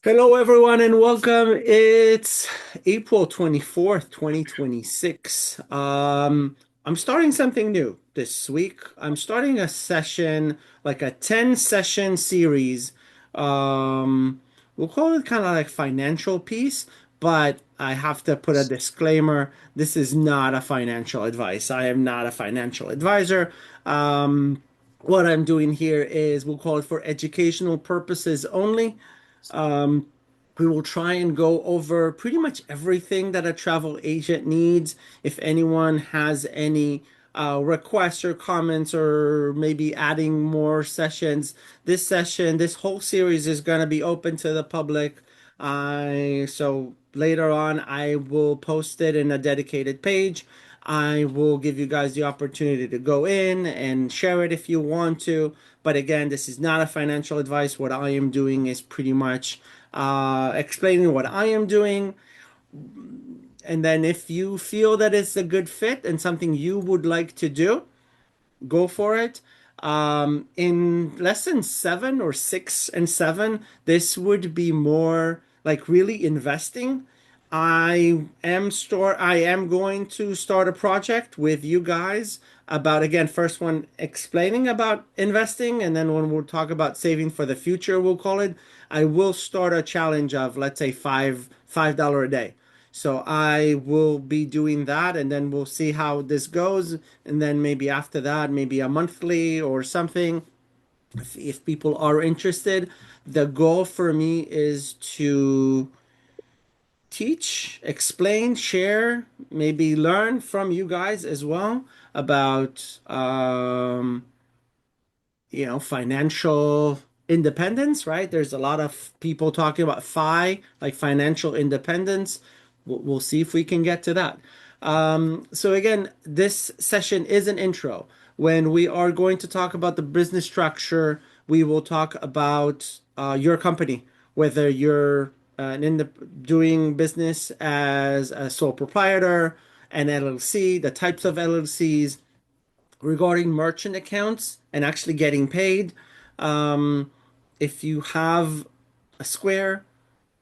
Hello, everyone, and welcome. It's April 24th, 2026. I'm starting something new this week. I'm starting a session, like a 10 session series. Um, we'll call it kind of like financial piece, but I have to put a disclaimer. This is not a financial advice. I am not a financial advisor. What I'm doing here is we'll call it for educational purposes only. Um, we will try and go over pretty much everything that a travel agent needs. If anyone has any requests or comments, or maybe adding more sessions, this whole series is going to be open to the public. So later on, I will post it in a dedicated page. I will give you guys the opportunity to go in and share it if you want to. But again, this is not a financial advice. What I am doing is pretty much explaining what I am doing. And then if you feel that it's a good fit and something you would like to do, go for it. In lesson 7 or 6 and 7, this would be more like really investing. I am going to start a project with you guys about, again, first one explaining about investing, and then when we'll talk about saving for the future, we'll call it. I will start a challenge of, let's say, $5 a day. So I will be doing that, and then we'll see how this goes. And then maybe after that, maybe a monthly or something, if people are interested. The goal for me is to teach, explain, share, maybe learn from you guys as well about financial independence, right? There's a lot of people talking about like financial independence. We'll see if we can get to that. So again, this session is an intro. When we are going to talk about the business structure, we will talk about your company, whether you're doing business as a sole proprietor, an LLC, the types of LLCs, regarding merchant accounts and actually getting paid. Um, if you have a Square,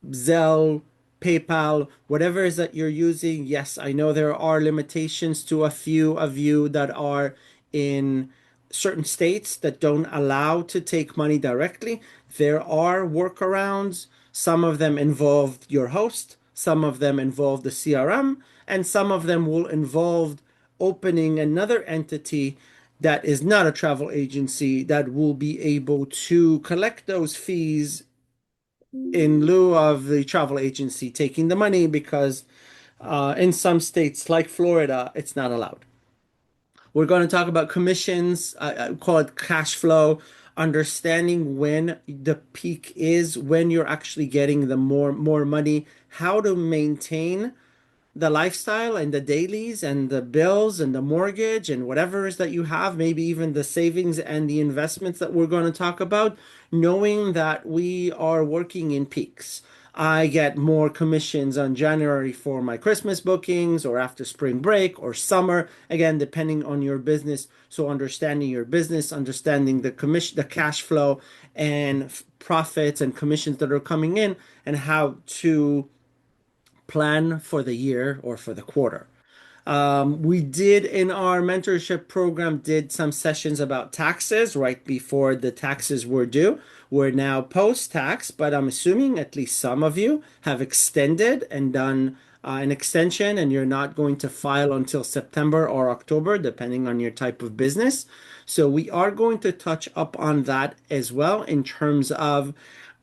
Zelle, PayPal, whatever it is that you're using, yes, I know there are limitations to a few of you that are in certain states that don't allow to take money directly. There are workarounds. Some of them involve your host, some of them involve the CRM, and some of them will involve opening another entity that is not a travel agency that will be able to collect those fees in lieu of the travel agency taking the money, because in some states like Florida, it's not allowed. We're going to talk about commissions, call it cash flow, understanding when the peak is, when you're actually getting the more money, how to maintain the lifestyle and the dailies and the bills and the mortgage and whatever it is that you have, maybe even the savings and the investments that we're going to talk about, knowing that we are working in peaks. I get more commissions on January for my Christmas bookings or after spring break or summer, again, depending on your business. So understanding your business, understanding the commission, the cash flow and profits and commissions that are coming in, and how to plan for the year or for the quarter. We did in our mentorship program did some sessions about taxes right before the taxes were due. We're now post-tax, but I'm assuming at least some of you have extended and done an extension, and you're not going to file until September or October, depending on your type of business. So we are going to touch up on that as well in terms of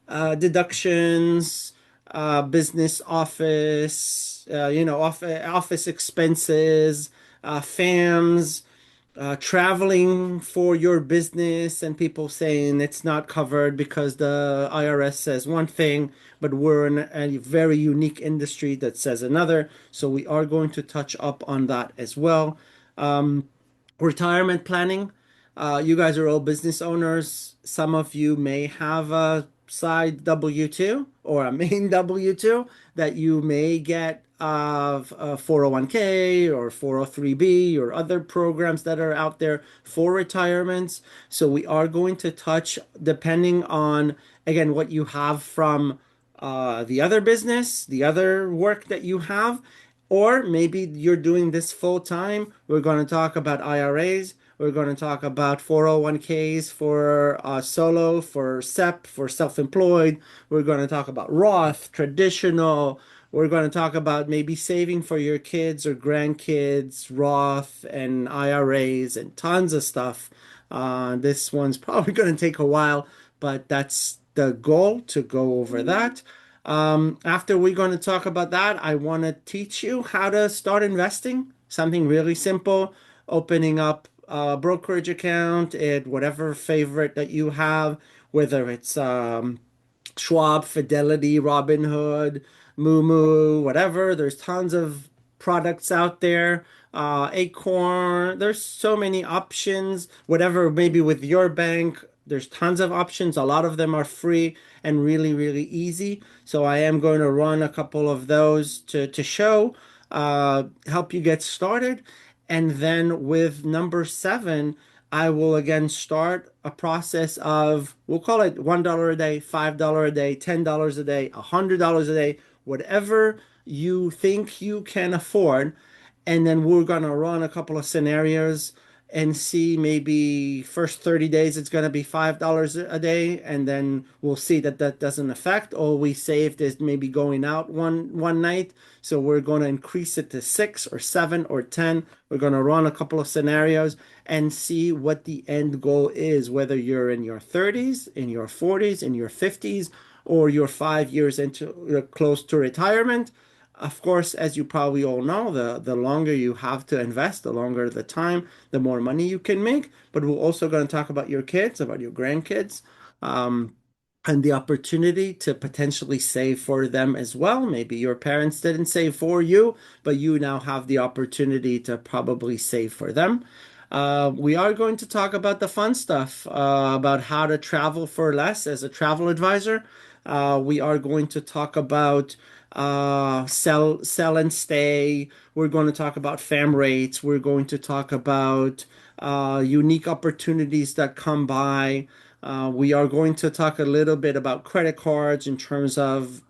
deductions, business office, office expenses, FAMs, traveling for your business, and people saying it's not covered because the IRS says one thing, but we're in a very unique industry that says another. So we are going to touch up on that as well. Retirement planning. You guys are all business owners. Some of you may have a side W-2 or a main W-2 that you may get of 401k or 403b or other programs that are out there for retirements. So we are going to touch, depending on, again, what you have from the other business, the other work that you have, or maybe you're doing this full time. We're going to talk about IRAs. We're going to talk about 401ks for solo, for SEP, for self-employed. We're going to talk about Roth, traditional. We're going to talk about maybe saving for your kids or grandkids, Roth and IRAs and tons of stuff. This one's probably going to take a while, but that's the goal to go over that. After we're going to talk about that, I want to teach you how to start investing. Something really simple, opening up a brokerage account at whatever favorite that you have, whether it's Schwab, Fidelity, Robinhood, Moomoo, whatever. There's tons of products out there. Acorn, there's so many options. Whatever, maybe with your bank, there's tons of options. A lot of them are free and really, really easy. So I am going to run a couple of those to show, help you get started. And then with number seven, I will again start a process of, we'll call it $1 a day, $5 a day, $10 a day, $100 a day, whatever you think you can afford. And then we're going to run a couple of scenarios and see maybe first 30 days it's going to be $5 a day, and then we'll see that that doesn't affect. All we saved is maybe going out one night, so we're going to increase it to 6 or 7 or 10. We're going to run a couple of scenarios and see what the end goal is, whether you're in your 30s, in your 40s, in your 50s, or you're 5 years into close to retirement. Of course, as you probably all know, the longer you have to invest, the longer the time, the more money you can make. But we're also going to talk about your kids, about your grandkids, um, and the opportunity to potentially save for them as well. Maybe your parents didn't save for you, but you now have the opportunity to probably save for them. We are going to talk about the fun stuff, about how to travel for less as a travel advisor. We are going to talk about sell and stay. We're going to talk about fam rates. We're going to talk about unique opportunities that come by. We are going to talk a little bit about credit cards in terms of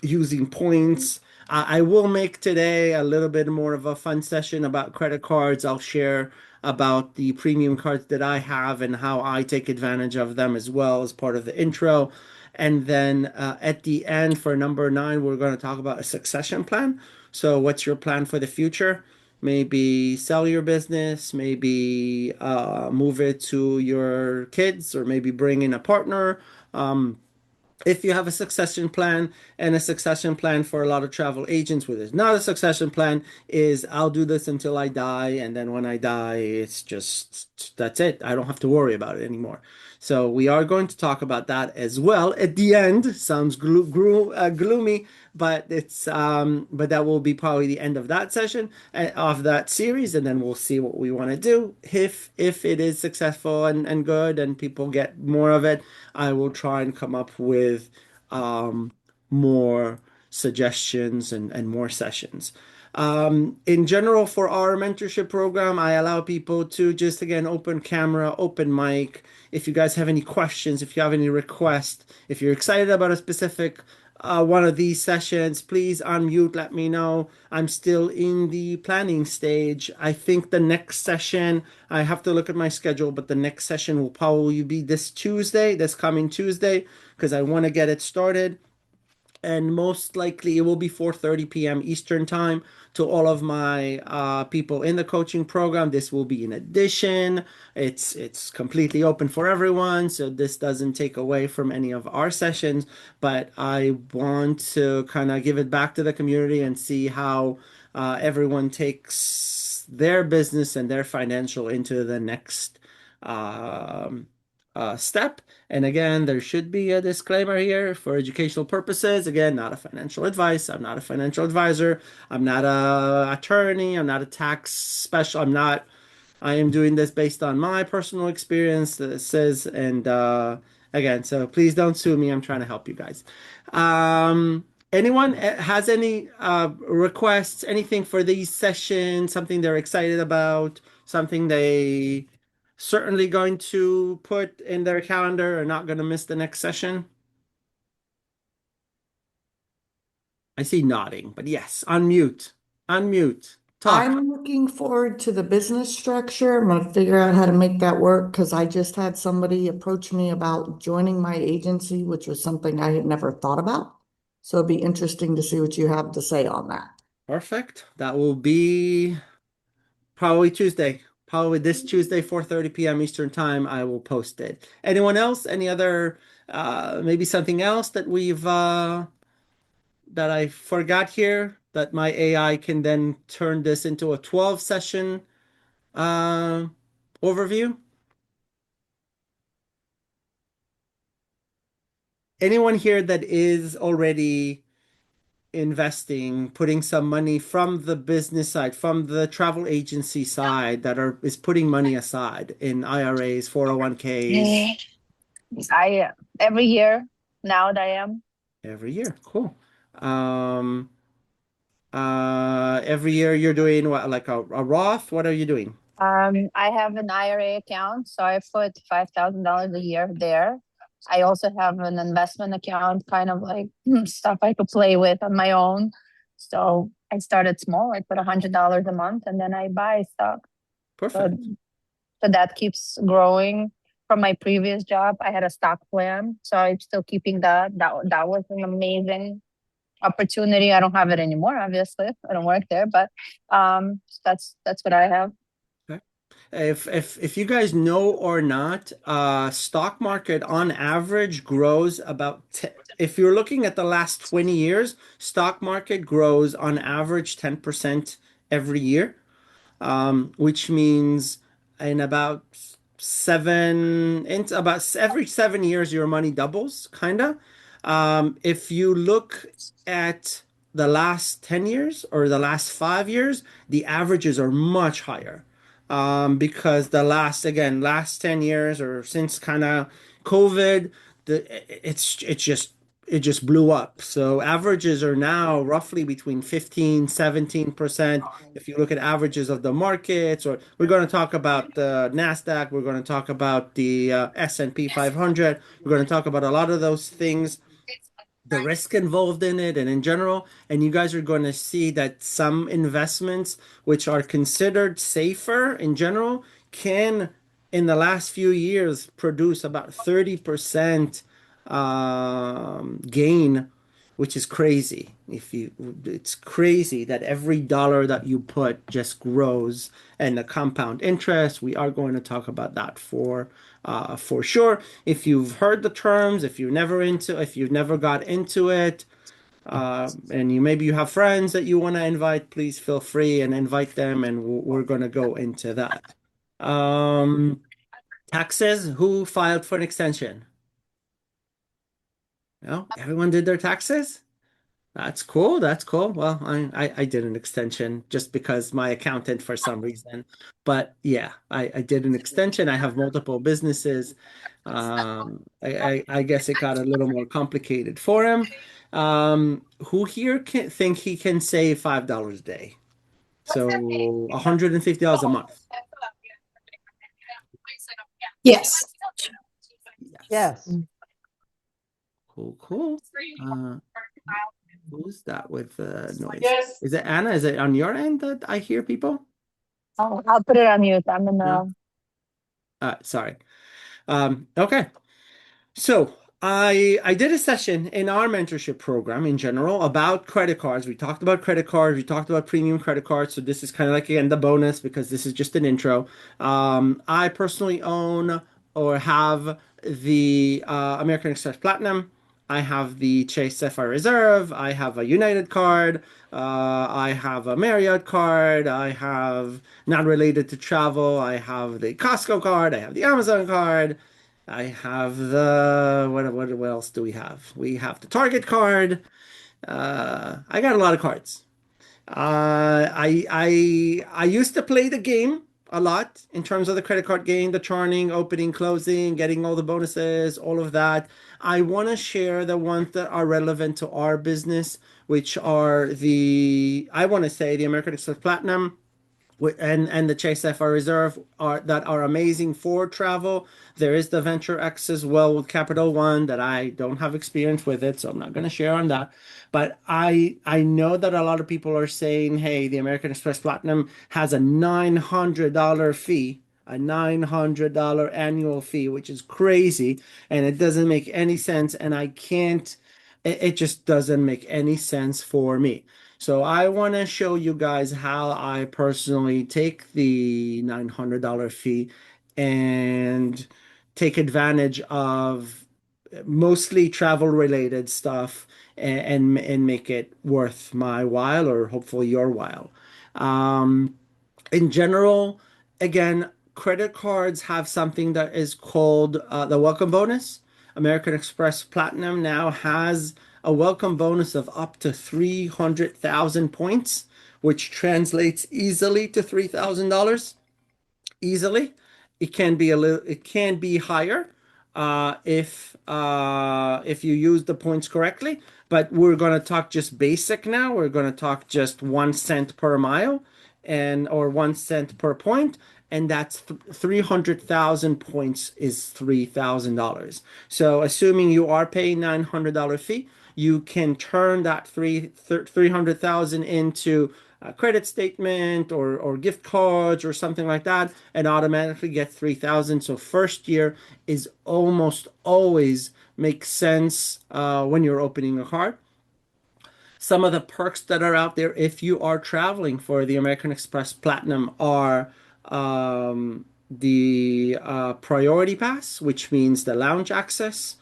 using points. I will make today a little bit more of a fun session about credit cards. I'll share about the premium cards that I have and how I take advantage of them as well as part of the intro. And then at the end, for number nine, we're going to talk about a succession plan. So, what's your plan for the future? Maybe sell your business, maybe move it to your kids, or maybe bring in a partner. If you have a succession plan, and a succession plan for a lot of travel agents with it, not a succession plan is I'll do this until I die, and then when I die, it's just that's it. I don't have to worry about it anymore. So we are going to talk about that as well at the end. Sounds gloomy, but but that will be probably the end of that session of that series, and then we'll see what we want to do. If it is successful and good and people get more of it, I will try and come up with um, more suggestions and more sessions. In general, for our mentorship program, I allow people to just again open camera, open mic. If you guys have any questions, if you have any requests, if you're excited about a specific one of these sessions, please unmute, let me know. I'm still in the planning stage. I think the next session, I have to look at my schedule, but the next session will probably be this Tuesday, this coming Tuesday, because I want to get it started, and most likely it will be 4:30 p.m. Eastern time to all of my people in the coaching program. This will be an addition. It's completely open for everyone, so this doesn't take away from any of our sessions, but I want to kind of give it back to the community and see how everyone takes their business and their financial into the next um, step. And again, there should be a disclaimer here for educational purposes. Again, not a financial advice. I'm not a financial advisor. I'm not a attorney. I'm not a tax special. I am doing this based on my personal experience that it says, and again, so please don't sue me. I'm trying to help you guys. Anyone has any requests, anything for these sessions, something they're excited about, something they certainly going to put in their calendar or not going to miss the next session? I see nodding, but yes, unmute. Unmute. Talk. I'm looking forward to the business structure. I'm gonna figure out how to make that work because I just had somebody approach me about joining my agency, which was something I had never thought about. So it'd be interesting to see what you have to say on that. Perfect. That will be probably Tuesday. Probably this Tuesday, 4:30 p.m. Eastern Time, I will post it. Anyone else? Any other maybe something else that we've that I forgot here that my AI can then turn this into a 12 session uh overview? Anyone here that is already investing, putting some money from the business side, from the travel agency side that are is putting money aside in IRAs, 401ks Eh, I every year now that I am. every year. Cool. Um, every year you're doing what, like a Roth? What are you doing? I have an IRA account, so I put $5,000 a year there. I also have an investment account, kind of like stuff I could play with on my own. So I started small. I put $100 a month, and then I buy stock. So, Perfect. so that keeps growing. From my previous job, I had a stock plan, so I'm still keeping that. That was an amazing opportunity. I don't have it anymore, obviously. I don't work there, but that's what I have. Okay. If you guys know or not, stock market on average grows about if you're looking at the last 20 years, stock market grows on average 10% every year. Which means in about every 7 years, your money doubles, kind of. If you look at the last 10 years or the last 5 years, the averages are much higher. Because last 10 years or since kind of COVID, it just blew up. So averages are now roughly between 15-17%. If you look at averages of the markets, or we're going to talk about the Nasdaq, we're going to talk about the S&P 500, we're going to talk about a lot of those things, the risk involved in it and in general, and you guys are going to see that some investments which are considered safer in general can in the last few years produce about 30% gain, which is crazy. If you It's crazy that every dollar that you put just grows, and the compound interest, we are going to talk about that for sure. If you've heard the terms, if you've never got into it, and maybe you have friends that you want to invite, please feel free and invite them, and we're going to go into that. Um, Taxes, who filed for an extension? No, everyone did their taxes? That's cool. That's cool. Well, I did an extension just because my accountant for some reason. But yeah, I did an extension. I have multiple businesses. I guess it got a little more complicated for him. Who here can think he can save $5 a day? So $150 a month. Yes. Yes. Yes. Cool, cool. Uh, who's that with noise? Is it Anna? Is it on your end that I hear people? Oh, I'll put it on mute. I'm in No? the. Sorry. Okay. So I did a session in our mentorship program in general about credit cards. We talked about credit cards. We talked about premium credit cards. So this is kind of like again the bonus because this is just an intro. I personally own or have the American Express Platinum. I have the Chase Sapphire Reserve. I have a United card. I have a Marriott card. I have not related to travel. I have the Costco card. I have the Amazon card. I have the what else do we have? We have the Target card. I got a lot of cards. I used to play the game a lot in terms of the credit card game, the churning, opening, closing, getting all the bonuses, all of that. I want to share the ones that are relevant to our business, which are I want to say the American Express Platinum, And the Chase FR Reserve are amazing for travel. There is the Venture X as well with Capital One that I don't have experience with it, so I'm not going to share on that. But I know that a lot of people are saying, hey, the American Express Platinum has a $900 fee, a $900 annual fee, which is crazy, and it doesn't make any sense, and I can't. It just doesn't make any sense for me. So I want to show you guys how I personally take the $900 fee and take advantage of mostly travel related stuff and make it worth my while or hopefully your while. Um, in general, again, credit cards have something that is called the welcome bonus. American Express Platinum now has a welcome bonus of up to 300,000 points, which translates easily to $3,000 easily. It can be higher if you use the points correctly. But we're gonna talk just basic now. We're gonna talk just 1 cent per mile and or 1 cent per point, and that's 300,000 points is $3,000. So assuming you are paying $900 fee, you can turn that 300,000 into a credit statement or gift cards or something like that and automatically get 3,000. So first year is almost always makes sense when you're opening a card. Some of the perks that are out there if you are traveling for the American Express Platinum are the Priority Pass, which means the lounge access.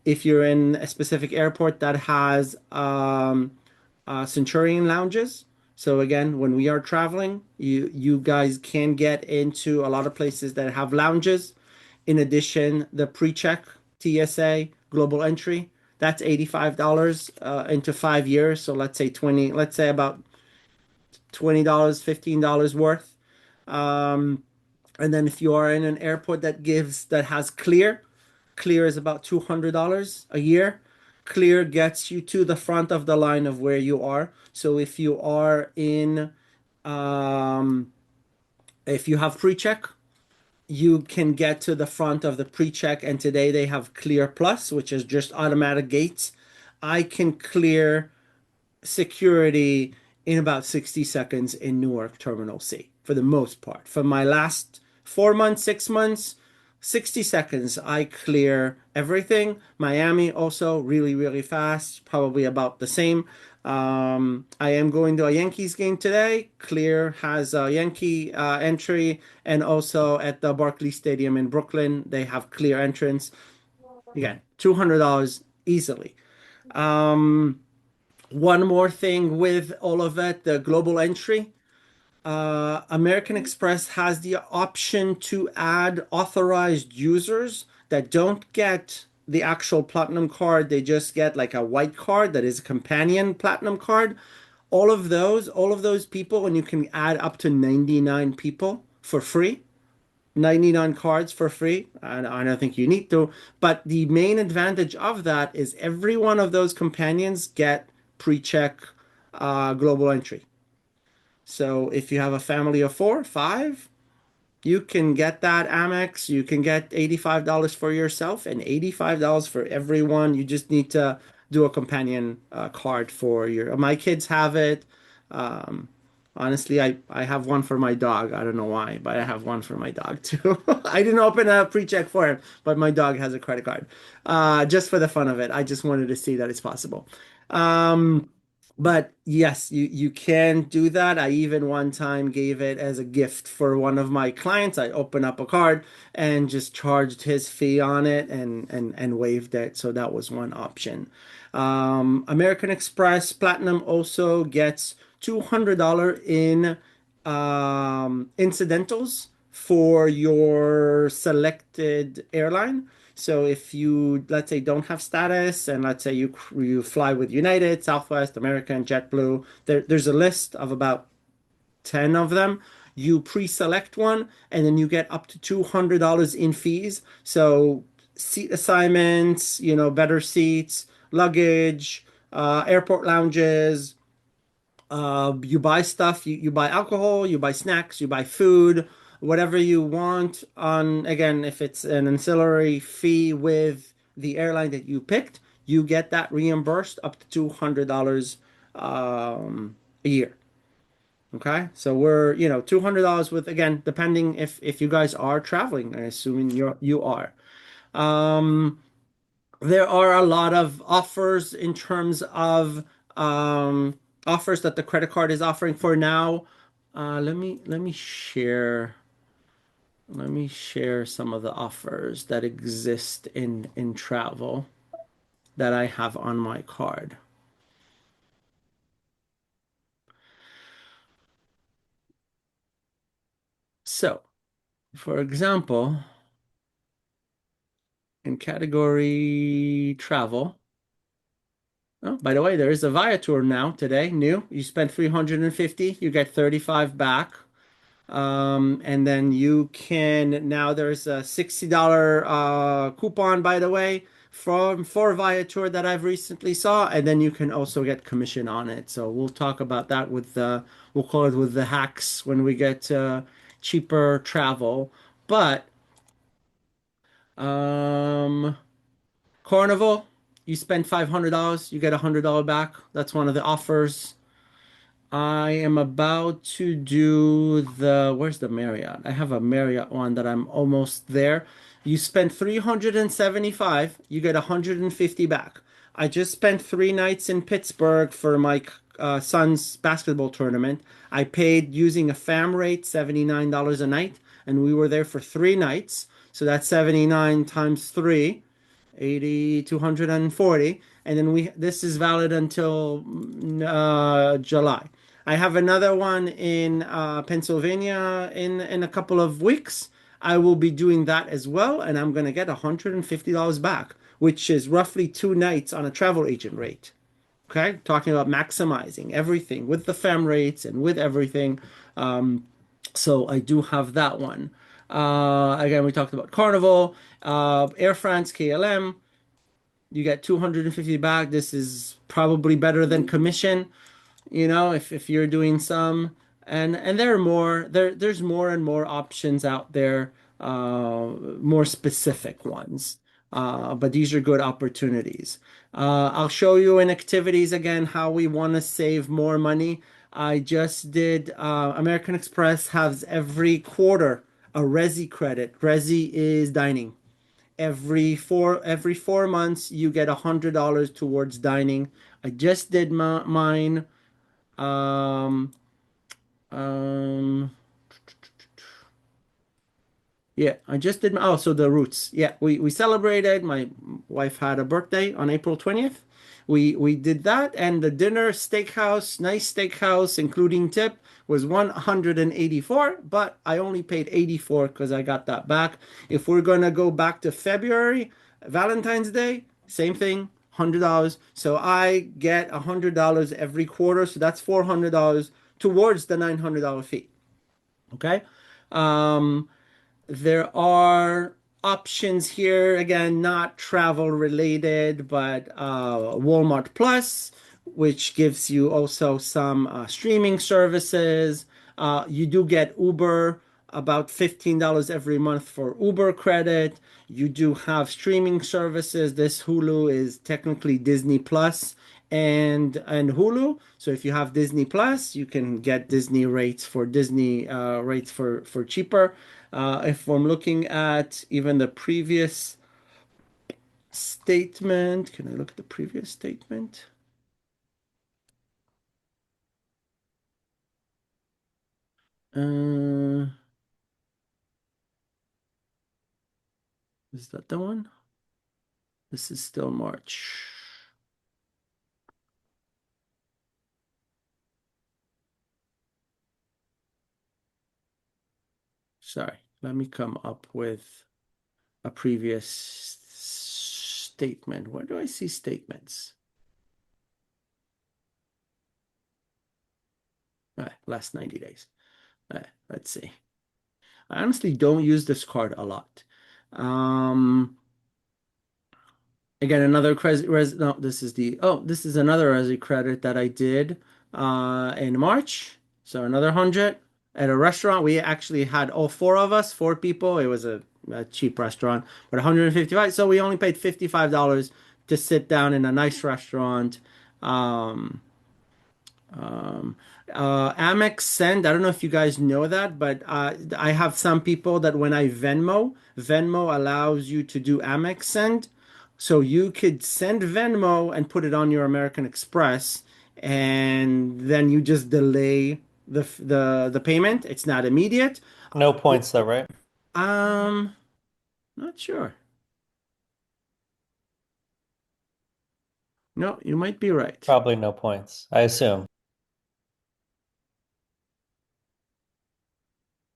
If you're in a specific airport that has Centurion lounges. So again, when we are traveling, you guys can get into a lot of places that have lounges. In addition, the pre-check TSA global entry, that's $85 into 5 years. So let's say about $20, $15 worth. Um, and then if you are in an airport that has Clear, Clear is about $200 a year. Clear gets you to the front of the line of where you are. So um, if you have pre-check, you can get to the front of the pre-check. And today they have Clear Plus, which is just automatic gates. I can clear security in about 60 seconds in Newark Terminal C for the most part. For my last 4 months, 6 months, 60 seconds, I clear everything. Miami also really, really fast, probably about the same. I am going to a Yankees game today. Clear has a Yankee entry, and also at the Barclays Stadium in Brooklyn, they have Clear entrance. Again, $200 easily. Um, One more thing with all of it, the global entry. American Express has the option to add authorized users that don't get the actual platinum card. They just get like a white card that is a companion platinum card. All of those people, and you can add up to 99 people for free. 99 cards for free. I don't think you need to, but the main advantage of that is every one of those companions get pre-check global entry. So if you have a family of four, five, you can get that Amex. You can get $85 for yourself and $85 for everyone. You just need to do a companion card for your. My kids have it. Um, Honestly, I have one for my dog. I don't know why, but I have one for my dog too. I didn't open a pre-check for him, but my dog has a credit card. Just for the fun of it. I just wanted to see that it's possible. Um, but yes, you can do that. I even one time gave it as a gift for one of my clients. I opened up a card and just charged his fee on it and waived it. So that was one option. American Express Platinum also gets $200 in incidentals for your selected airline. So if you, let's say, don't have status, and let's say you fly with United, Southwest, American, JetBlue, there's a list of about 10 of them. You pre-select one, and then you get up to $200 in fees. So seat assignments, better seats, luggage, airport lounges, You buy stuff, you buy alcohol, you buy snacks, you buy food, whatever you want on, again, if it's an ancillary fee with the airline that you picked, you get that reimbursed up to $200 a year. Okay, so we're, $200 with, again, depending if you guys are traveling, assuming you are. Um, there are a lot of offers in terms of um, offers that the credit card is offering for now. Let me share some of the offers that exist in travel that I have on my card. So, for example, in category travel. Oh, by the way, there is a Viator now today, new. You spend 350, you get 35 back. And then you can now there's a $60 coupon, by the way, from for Viator that I've recently saw, and then you can also get commission on it. So we'll talk about that with the we'll call it with the hacks when we get cheaper travel. But um Carnival, you spend $500, you get $100 back. That's one of the offers. I am about to do where's the Marriott? I have a Marriott one that I'm almost there. You spend 375, you get 150 back. I just spent 3 nights in Pittsburgh for my son's basketball tournament. I paid using a FAM rate, $79 a night, and we were there for 3 nights. So that's 79 times 3. 80, 240, and then this is valid until July. I have another one in Pennsylvania in a couple of weeks. I will be doing that as well, and I'm going to get $150 back, which is roughly 2 nights on a travel agent rate. Okay, talking about maximizing everything with the FAM rates and with everything. So I do have that one. Again, we talked about Carnival, Air France, KLM. You get 250 back. This is probably better than commission, if you're doing some. And there are there's more and more options out there, more specific ones. But these are good opportunities. I'll show you in activities again how we want to save more money. I just did American Express has every quarter a Resi credit. Resi is dining. Every 4 months you get $100 towards dining. I just did mine. Um, um, yeah, I just did oh, so the roots. Yeah, we celebrated. My wife had a birthday on April 20th. We did that, and the dinner steakhouse, nice steakhouse, including tip, was 184, but I only paid 84 because I got that back. If we're gonna go back to February, Valentine's Day, same thing, $100. So I get $100 every quarter, so that's $400 towards the $900 fee. Okay. Um, there are options here, again, not travel related, but Walmart Plus, which gives you also some streaming services. You do get Uber, about $15 every month for Uber credit. You do have streaming services. This Hulu is technically Disney Plus and Hulu. So if you have Disney Plus, you can get Disney rates for Disney rates for cheaper. If I'm looking at even the previous statement, can I look at the previous statement? Uh, is that the one? This is still March. Sorry, let me come up with a previous statement. Where do I see statements? Last 90 days. Let's see. I honestly don't use this card a lot. Again, another credit, no, this is another Resi credit that I did. in March. So another 100 at a restaurant. We actually had all four of us, four people. It was a cheap restaurant, but 155. So we only paid $55 to sit down in a nice restaurant. Um, um, Amex Send, I don't know if you guys know that, but I have some people that when I Venmo allows you to do Amex Send. So you could send Venmo and put it on your American Express, and then you just delay the payment. It's not immediate. No points though, right? Um, Not sure. No, you might be right. Probably no points, I assume.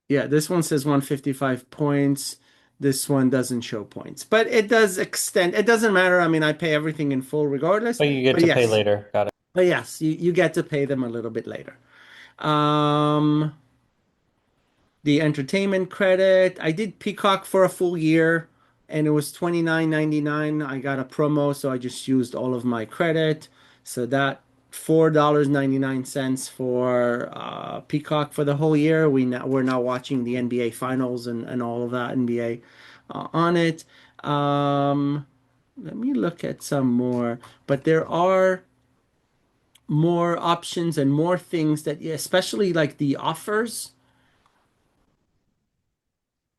Yeah, this one says 155 points. This one doesn't show points, but it does extend. It doesn't matter. I mean, I pay everything in full regardless. But you get But to pay yes, later. Got it. but yes, you get to pay them a little bit later. Um, the entertainment credit, I did Peacock for a full year and it was 29.99. I got a promo, so I just used all of my credit. So that $4.99 for Peacock for the whole year. We're now watching the NBA finals and all of that NBA on it. Let me look at some more, but there are more options and more things that, especially like the offers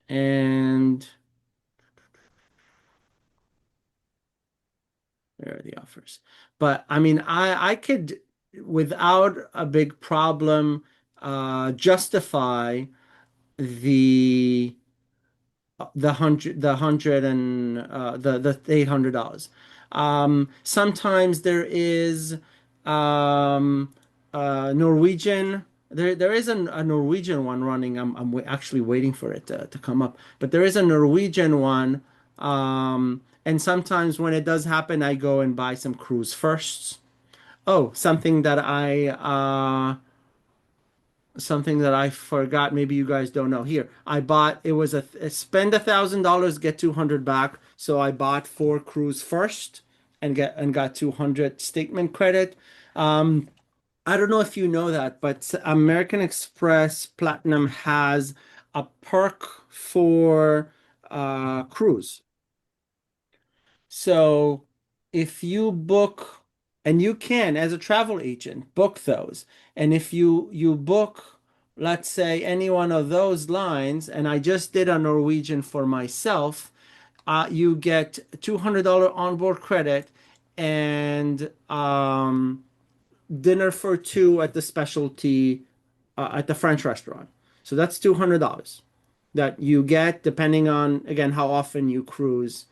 and where are the offers? But I mean, I could without a big problem justify the the hundred and the $800. Sometimes there is Norwegian. There is a Norwegian one running. Actually waiting for it to come up, but there is a Norwegian one. And sometimes when it does happen, I go and buy some cruise firsts. Oh, something that I forgot. Maybe you guys don't know. Here, I bought. It was a spend $1,000, get 200 back. So I bought four cruise first and got 200 statement credit. Um, I don't know if you know that, but American Express Platinum has a perk for cruise. So if you book, and you can as a travel agent book those, and if you book, let's say any one of those lines, and I just did a Norwegian for myself, you get $200 onboard credit and dinner for two at the specialty at the French restaurant. So that's $200 that you get depending on again how often you cruise.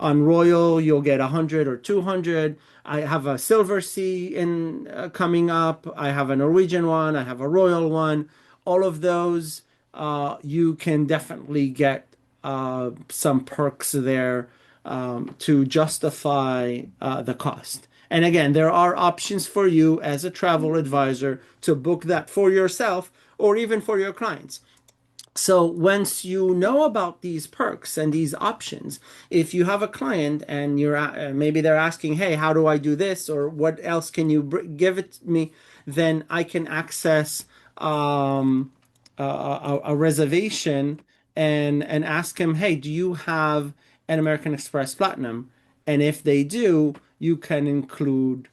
On Royal, you'll get 100 or 200. I have a Silver Sea in coming up. I have a Norwegian one. I have a Royal one. All of those, you can definitely get some perks there to justify the cost. And again, there are options for you as a travel advisor to book that for yourself or even for your clients. So once you know about these perks and these options, if you have a client and maybe they're asking, "Hey, how do I do this?" or "What else can you give it me?" then I can access a reservation and ask him, "Hey, do you have an American Express Platinum?" And if they do, you can include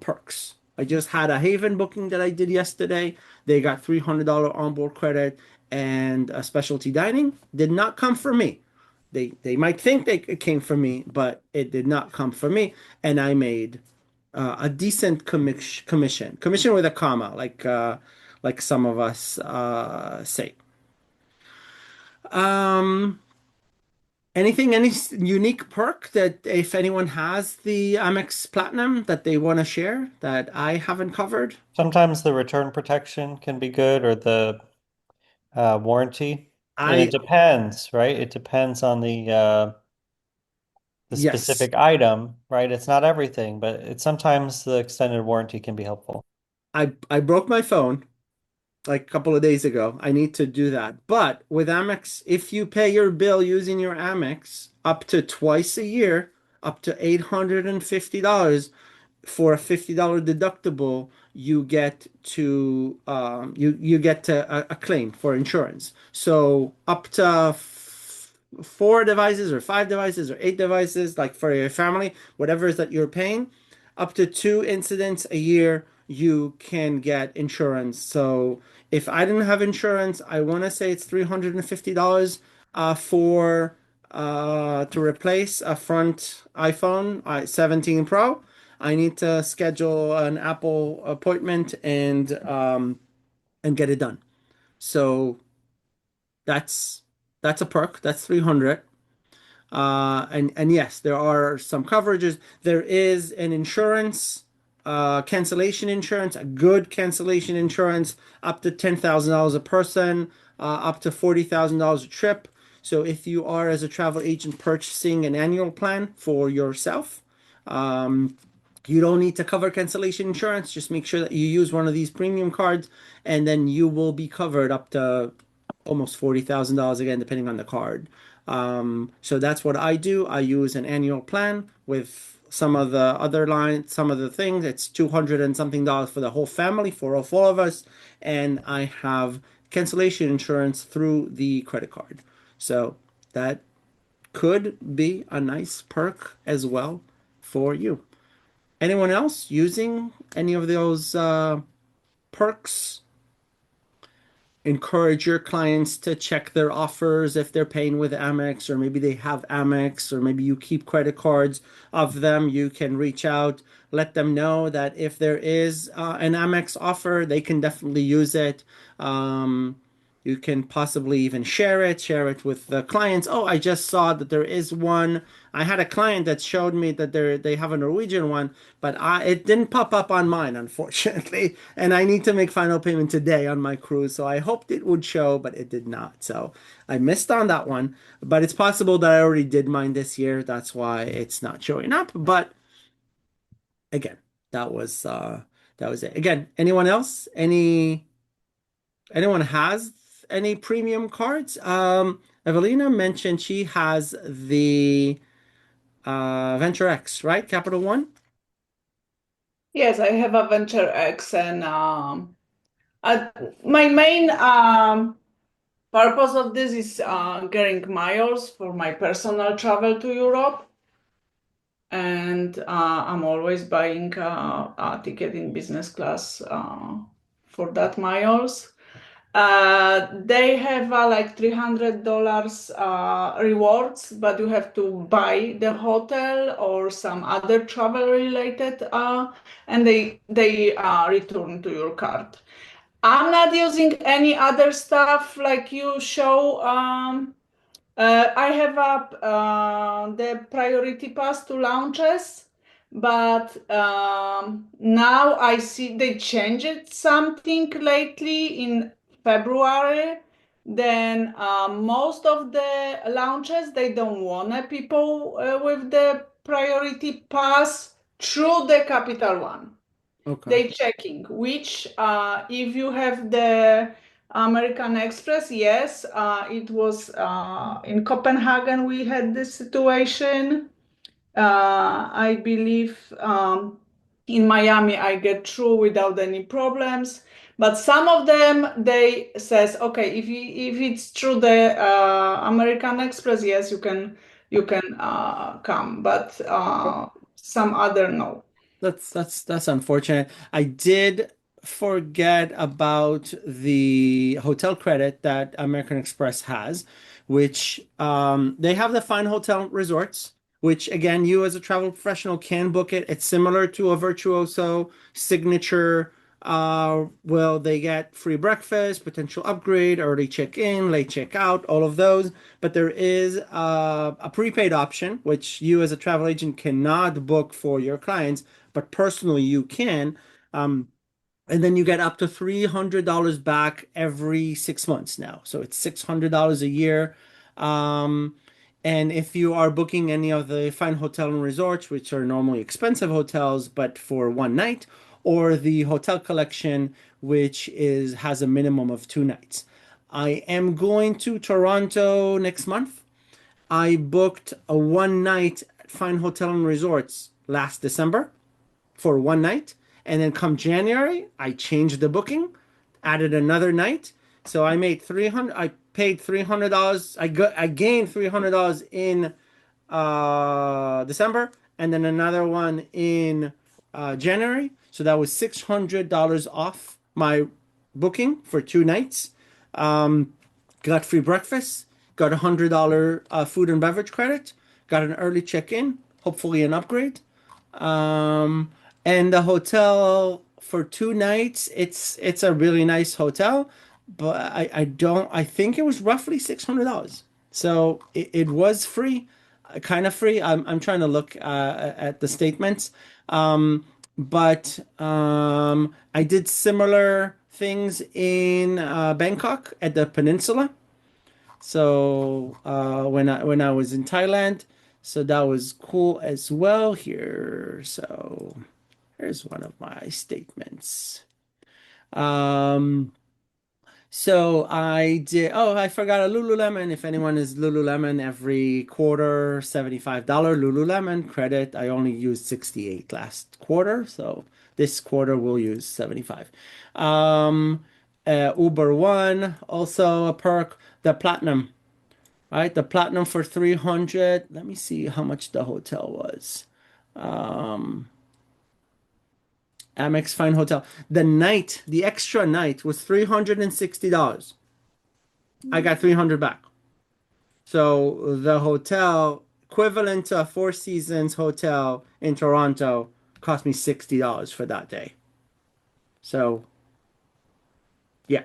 perks. I just had a Haven booking that I did yesterday. They got $300 onboard credit and a specialty dining. Did not come from me. They might think it came from me, but it did not come from me. And I made a decent commission with a comma, like some of us say. Um, any unique perk that if anyone has the Amex Platinum that they want to share that I haven't covered? Sometimes the return protection can be good or the warranty. And it I depends, right? It depends on the Yes, specific item, right? It's not everything, but it's sometimes the extended warranty can be helpful. I broke my phone like a couple of days ago. I need to do that. But with Amex, if you pay your bill using your Amex up to twice a year, up to $850, for a $50 deductible, you get to you get to a claim for insurance. So up to four devices or five devices or eight devices, like for your family, whatever it is that you're paying, up to two incidents a year, you can get insurance. So if I didn't have insurance, I want to say it's $350 for to replace a front iPhone 17 Pro. I need to schedule an Apple appointment and get it done. So that's that's a perk. That's 300. And yes, there are some coverages. There is an insurance, cancellation insurance, a good cancellation insurance, up to $10,000 a person, up to $40,000 a trip. So if you are, as a travel agent, purchasing an annual plan for yourself, um, you don't need to cover cancellation insurance. Just make sure that you use one of these premium cards, and then you will be covered up to almost $40,000 again, depending on the card. So that's what I do. I use an annual plan with some of the other lines, some of the things. It's 200 and something dollars for the whole family, for all four of us. And I have cancellation insurance through the credit card. So that could be a nice perk as well for you. Anyone else using any of those perks? Encourage your clients to check their offers if they're paying with Amex, or maybe they have Amex, or maybe you keep credit cards of them. You can reach out, let them know that if there is an Amex offer, they can definitely use it. You can possibly even share it with the clients. Oh, I just saw that there is one. I had a client that showed me that they have a Norwegian one, but it didn't pop up on mine, unfortunately. And I need to make final payment today on my cruise. So I hoped it would show, but it did not. So I missed on that one. But it's possible that I already did mine this year. That's why it's not showing up. But again, that was it. Again, anyone else? Anyone has any premium cards? Evelina mentioned she has the Venture X, right? Capital One. Yes, I have a Venture X, and uh, my main purpose of this is getting miles for my personal travel to Europe. And I'm always buying a ticket in business class for that miles. They have like $300 rewards, but you have to buy the hotel or some other travel related, and they return to your card. I'm not using any other stuff like you show. I have the priority pass to launches, but now I see they changed something lately in February. Then most of the launches, they don't want people with the priority pass through the Capital One. Okay. They checking which if you have the American Express, yes, it was in Copenhagen we had this situation. I believe in Miami I get through without any problems. But some of them they says, okay, if it's through the American Express, yes, you can come, but some other no. That's unfortunate. I did forget about the hotel credit that American Express has, which they have the Fine Hotel Resorts, which again, you as a travel professional can book it. It's similar to a Virtuoso Signature. Well, they get free breakfast, potential upgrade, early check-in, late check-out, all of those. But there is a prepaid option, which you as a travel agent cannot book for your clients, but personally you can. And then you get up to $300 back every 6 months now. So it's $600 a year. Um, and if you are booking any of the Fine Hotel and Resorts, which are normally expensive hotels, but for one night, or the Hotel Collection, which has a minimum of 2 nights. I am going to Toronto next month. I booked a one night at Fine Hotel and Resorts last December for one night. And then come January, I changed the booking, added another night. So I made 300, I paid $300. I gained $300 in December, and then another one in January. So that was $600 off my booking for 2 nights. Got free breakfast, got $100 food and beverage credit, got an early check-in, hopefully an upgrade. And the hotel for 2 nights, it's a really nice hotel, but I think it was roughly $600. So it was free, kind of free. I'm trying to look at the statements. But I did similar things in Bangkok at the peninsula. So when I was in Thailand, so that was cool as well here. So here's one of my statements. Um, so I did, oh, I forgot a Lululemon. If anyone is Lululemon, every quarter, $75 Lululemon credit. I only used 68 last quarter, so this quarter we'll use 75. Uber One, also a perk. The Platinum, right? The Platinum for 300. Let me see how much the hotel was. Um, Amex Fine Hotel. The extra night was $360. I got 300 back. So the hotel equivalent to a Four Seasons hotel in Toronto cost me $60 for that day. So yeah,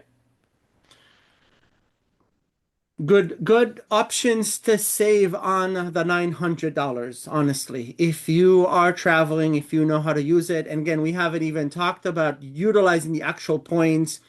good options to save on the $900, honestly. If you are traveling, if you know how to use it. And again, we haven't even talked about utilizing the actual points,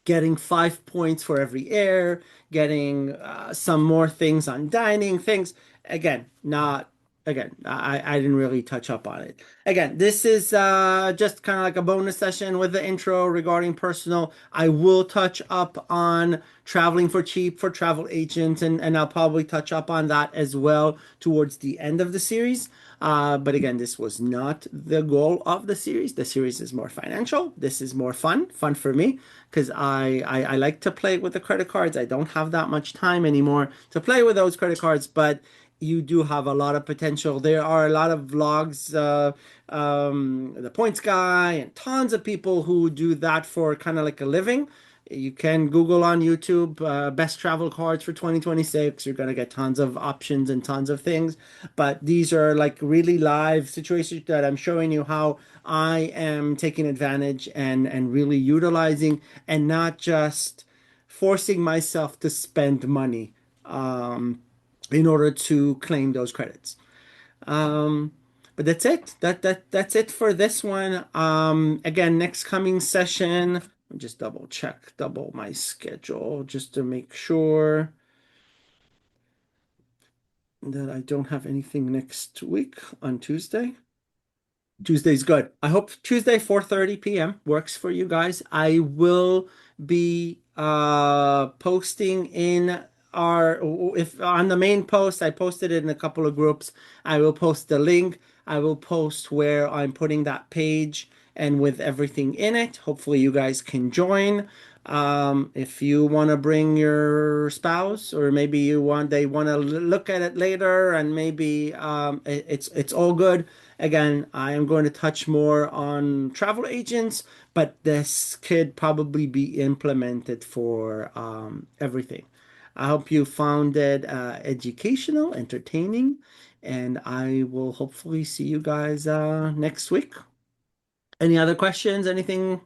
getting 5 points for every air, getting some more things on dining, things. Again, not again, I didn't really touch up on it. Again, this is just kind of like a bonus session with the intro regarding personal. I will touch up on traveling for cheap for travel agents, and I'll probably touch up on that as well towards the end of the series. But again, this was not the goal of the series. The series is more financial. This is more fun for me because I like to play with the credit cards. I don't have that much time anymore to play with those credit cards, but you do have a lot of potential. There are a lot of vlogs, the Points Guy, and tons of people who do that for kind of like a living. You can Google on YouTube, best travel cards for 2026. You're going to get tons of options and tons of things. But these are like really live situations that I'm showing you how I am taking advantage and really utilizing and not just forcing myself to spend money in order to claim those credits. But that's it. That's it for this one. Again, next coming session, I'll just double my schedule just to make sure that I don't have anything next week on Tuesday. Tuesday's good. I hope Tuesday 4:30 p.m. works for you guys. I will be posting in our if on the main post, I posted it in a couple of groups. I will post the link. I will post where I'm putting that page and with everything in it. Hopefully you guys can join. If you want to bring your spouse or maybe they want to look at it later and maybe it's all good. Again, I am going to touch more on travel agents, but this could probably be implemented for everything. I hope you found it educational, entertaining, and I will hopefully see you guys next week. Any other questions? Anything